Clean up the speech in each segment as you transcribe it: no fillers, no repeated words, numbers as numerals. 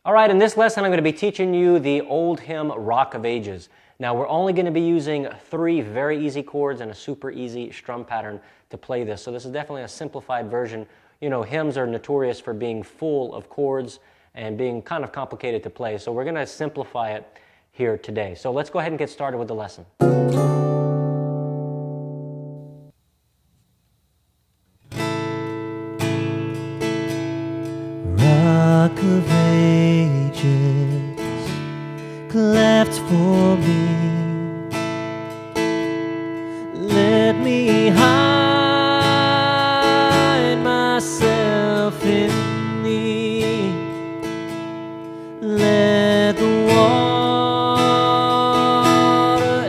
All right, in this lesson I'm going to be teaching you the old hymn Rock of Ages. Now we're only going to be using 3 very easy chords and a super easy strum pattern to play this. So this is definitely a simplified version. You know, hymns are notorious for being full of chords and being kind of complicated to play. So we're going to simplify it here today. So let's go ahead and get started with the lesson. Rock of ages, cleft for me, let me hide myself in thee, let the water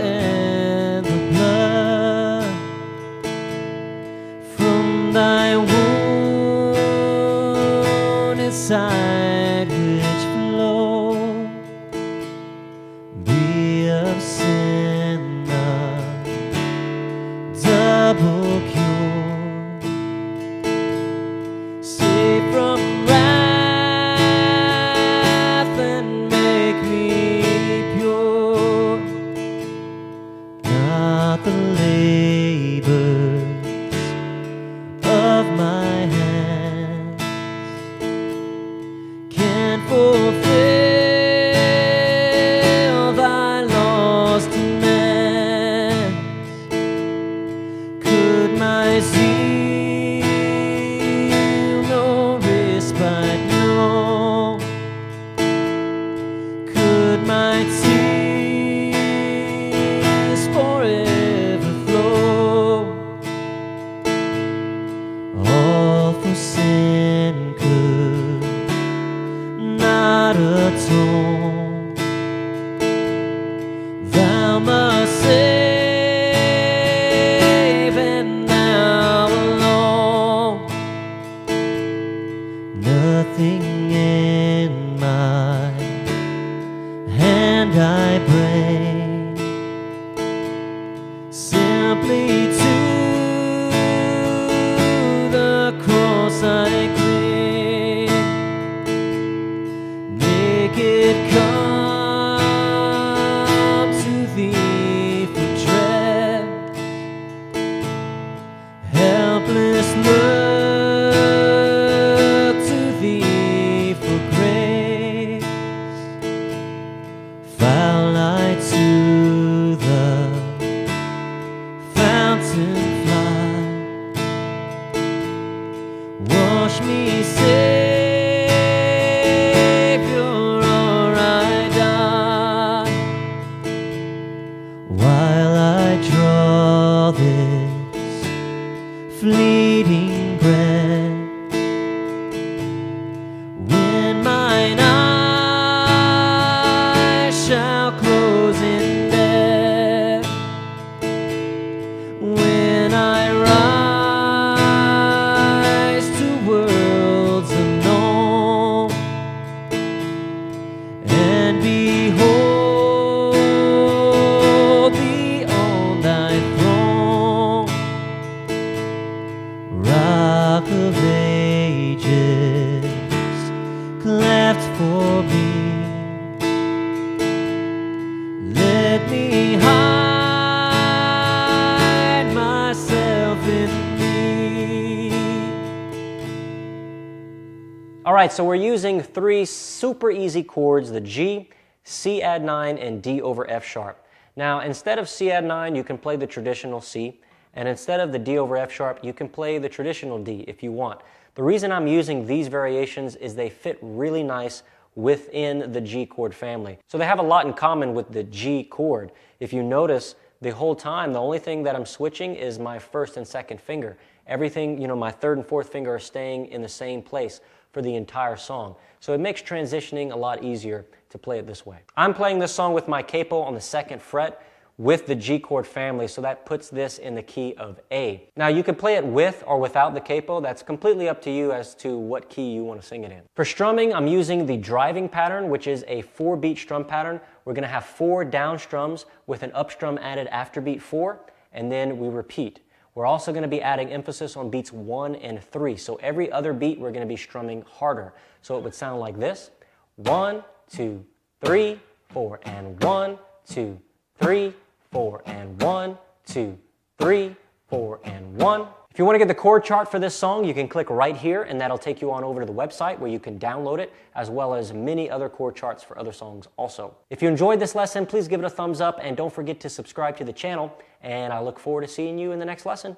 and the blood from thy wounded side which flow be of sin the double cure, save from wrath and make me pure, not the labors of my hands can fulfill thy lost demands. Could my zeal no respite know? Could my tears forever flow? All for sin could not atone. Thou must save, and thou alone. Nothing in my hand I bring, simply to the cross I cling. Naked come to thee for dread, helpless look to thee for grace. Foul I to the fountain fly, wash me, Savior, or I die. While I draw this fleeting breath, when mine eyes shall close in death, when I rise to worlds unknown and behold thee on thy throne, Rock of ages, cleft for me, let me hide myself in thee. All right, so we're using 3 super easy chords, the G, C add 9, and D over F sharp. Now, instead of C add 9, you can play the traditional C, and instead of the D over F sharp, you can play the traditional D if you want. The reason I'm using these variations is they fit really nice within the G chord family. So they have a lot in common with the G chord. If you notice, the whole time, the only thing that I'm switching is my 1st and 2nd finger. Everything, you know, my 3rd and 4th finger are staying in the same place for the entire song. So it makes transitioning a lot easier to play it this way. I'm playing this song with my capo on the 2nd fret with the G chord family, so that puts this in the key of A. Now you can play it with or without the capo. That's completely up to you as to what key you want to sing it in. For strumming, I'm using the driving pattern, which is a 4-beat strum pattern. We're going to have 4 down strums with an up strum added after beat 4, and then we repeat. We're also going to be adding emphasis on beats 1 and 3. So every other beat we're going to be strumming harder. So it would sound like this. 1, 2, 3, 4, and 1, 2, 3, 4, and 1, 2, 3, 4, and 1. If you want to get the chord chart for this song, you can click right here, and that'll take you on over to the website where you can download it, as well as many other chord charts for other songs also. If you enjoyed this lesson, please give it a thumbs up, and don't forget to subscribe to the channel, and I look forward to seeing you in the next lesson.